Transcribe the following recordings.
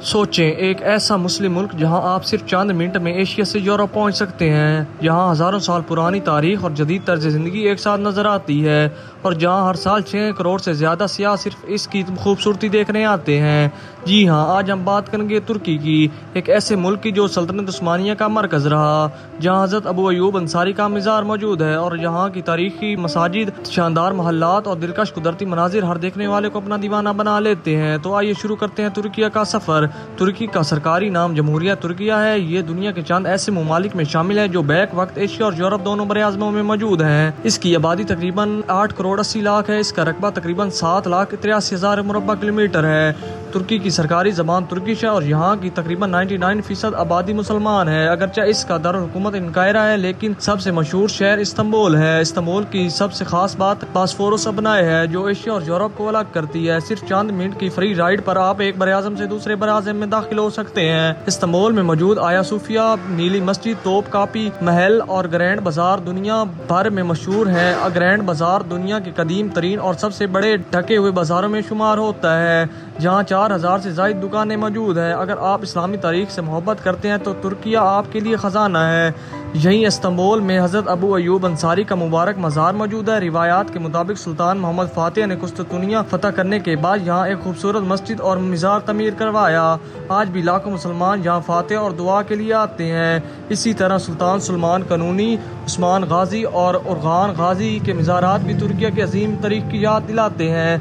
سوچیں، ایک ایسا مسلم ملک جہاں آپ صرف چند منٹ میں ایشیا سے یورپ پہنچ سکتے ہیں، جہاں ہزاروں سال پرانی تاریخ اور جدید طرز زندگی ایک ساتھ نظر آتی ہے، اور جہاں ہر سال 6 کروڑ سے زیادہ سیاح صرف اس کی خوبصورتی دیکھنے آتے ہیں۔ جی ہاں، آج ہم بات کریں گے ترکی کی، ایک ایسے ملک کی جو سلطنت عثمانیہ کا مرکز رہا، جہاں حضرت ابو ایوب انصاری کا مزار موجود ہے، اور یہاں کی تاریخی مساجد، شاندار محلات اور دلکش قدرتی مناظر ہر دیکھنے والے کو اپنا دیوانہ بنا لیتے ہیں۔ تو آئیے شروع کرتے ہیں ترکیہ کا سفر۔ ترکی کا سرکاری نام جمہوریہ ترکیہ ہے۔ یہ دنیا کے چند ایسے ممالک میں شامل ہے جو بیک وقت ایشیا اور یورپ دونوں براعظموں میں موجود ہیں۔ اس کی آبادی تقریباً 8 کروڑ 80 لاکھ ہے۔ اس کا رقبہ تقریباً 7,83,000 مربع کلومیٹر ہے۔ ترکی کی سرکاری زبان ترکش ہے اور یہاں کی تقریباً 99% آبادی مسلمان ہے۔ اگرچہ اس کا دارالحکومت قاہرہ ہے، لیکن سب سے مشہور شہر استنبول ہے۔ استنبول کی سب سے خاص بات باسفورس ابنائے ہے، جو ایشیا اور یورپ کو الگ کرتی ہے۔ صرف چند منٹ کی فری رائیڈ پر آپ ایک براعظم سے دوسرے براعظم میں داخل ہو سکتے ہیں۔ استنبول میں موجود آیا صوفیہ، نیلی مسجد، توپ کاپی محل اور گرینڈ بازار دنیا بھر میں مشہور ہے۔ گرینڈ بازار دنیا کے قدیم ترین اور سب سے بڑے ڈھکے ہوئے بازاروں میں شمار ہوتا ہے، جہاں 4,000 سے زائد دکانیں موجود ہیں۔ اگر آپ اسلامی تاریخ سے محبت کرتے ہیں تو ترکیہ آپ کے لیے خزانہ ہے۔ یہیں استنبول میں حضرت ابو ایوب انصاری کا مبارک مزار موجود ہے۔ روایات کے مطابق سلطان محمد فاتح نے قسطنطنیہ فتح کرنے کے بعد یہاں ایک خوبصورت مسجد اور مزار تعمیر کروایا۔ آج بھی لاکھوں مسلمان یہاں فاتح اور دعا کے لیے آتے ہیں۔ اسی طرح سلطان سلمان قانونی، عثمان غازی اور ارغان غازی کے مزارات بھی ترکیہ کے عظیم تاریخ کی یاد دلاتے ہیں۔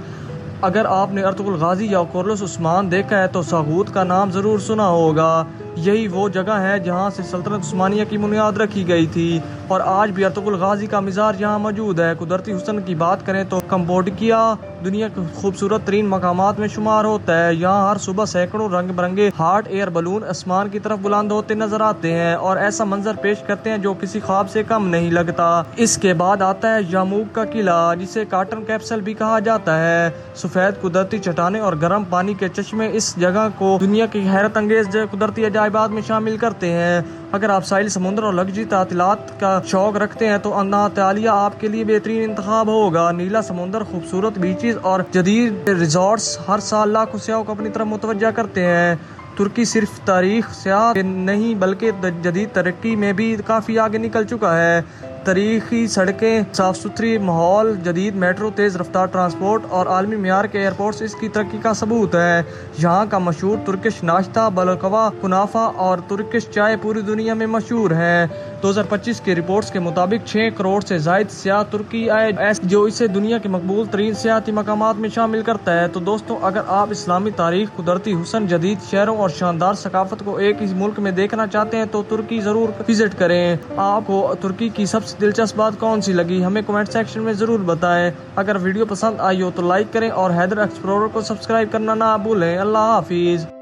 اگر آپ نے ارطغرل غازی یا کورلس عثمان دیکھا ہے تو ساغوت کا نام ضرور سنا ہوگا۔ یہی وہ جگہ ہے جہاں سے سلطنت عثمانیہ کی بنیاد رکھی گئی تھی، اور آج بھی ارطغرل غازی کا مزار یہاں موجود ہے۔ قدرتی حسن کی بات کریں تو کمبوڈیا دنیا کے خوبصورت ترین مقامات میں شمار ہوتا ہے۔ یہاں ہر صبح سینکڑوں رنگ برنگے ہاٹ ایئر بلون آسمان کی طرف بلند ہوتے نظر آتے ہیں اور ایسا منظر پیش کرتے ہیں جو کسی خواب سے کم نہیں لگتا۔ اس کے بعد آتا ہے یاموگ کا قلعہ، جسے کاٹن کیپسول بھی کہا جاتا ہے۔ سفید قدرتی چٹانیں اور گرم پانی کے چشمے اس جگہ کو دنیا کی حیرت انگیز قدرتی عجائبات میں شامل کرتے ہیں۔ اگر آپ ساحل سمندر اور لگژری تعطیلات کا شوق رکھتے ہیں تو انطالیہ آپ کے لیے بہترین انتخاب ہوگا۔ نیلا سمندر، خوبصورت بیچز اور جدید ریزورٹس ہر سال لاکھوں سیاحوں کو اپنی طرف متوجہ کرتے ہیں۔ ترکی صرف تاریخ سیاحت نہیں بلکہ جدید ترقی میں بھی کافی آگے نکل چکا ہے۔ تاریخی سڑکیں، صاف ستھری ماحول، جدید میٹرو، تیز رفتار ٹرانسپورٹ اور عالمی معیار کے ایئرپورٹس اس کی ترقی کا ثبوت ہیں۔ یہاں کا مشہور ترکش ناشتہ بلکوا، کنافہ اور ترکش چائے پوری دنیا میں مشہور ہیں۔ 2025 کی رپورٹس کے مطابق 6 کروڑ سے زائد سیاح ترکی آئے، جو اسے دنیا کے مقبول ترین سیاحتی مقامات میں شامل کرتا ہے۔ تو دوستو، اگر آپ اسلامی تاریخ، قدرتی حسن، جدید شہروں اور شاندار ثقافت کو ایک ہی ملک میں دیکھنا چاہتے ہیں تو ترکی ضرور وزٹ کریں۔ آپ کو ترکی کی سب سے دلچسپ بات کون سی لگی، ہمیں کمنٹ سیکشن میں ضرور بتائیں۔ اگر ویڈیو پسند آئی ہو تو لائک کریں اور حیدر ایکسپلورر کو سبسکرائب کرنا نہ بھولیں۔ اللہ حافظ۔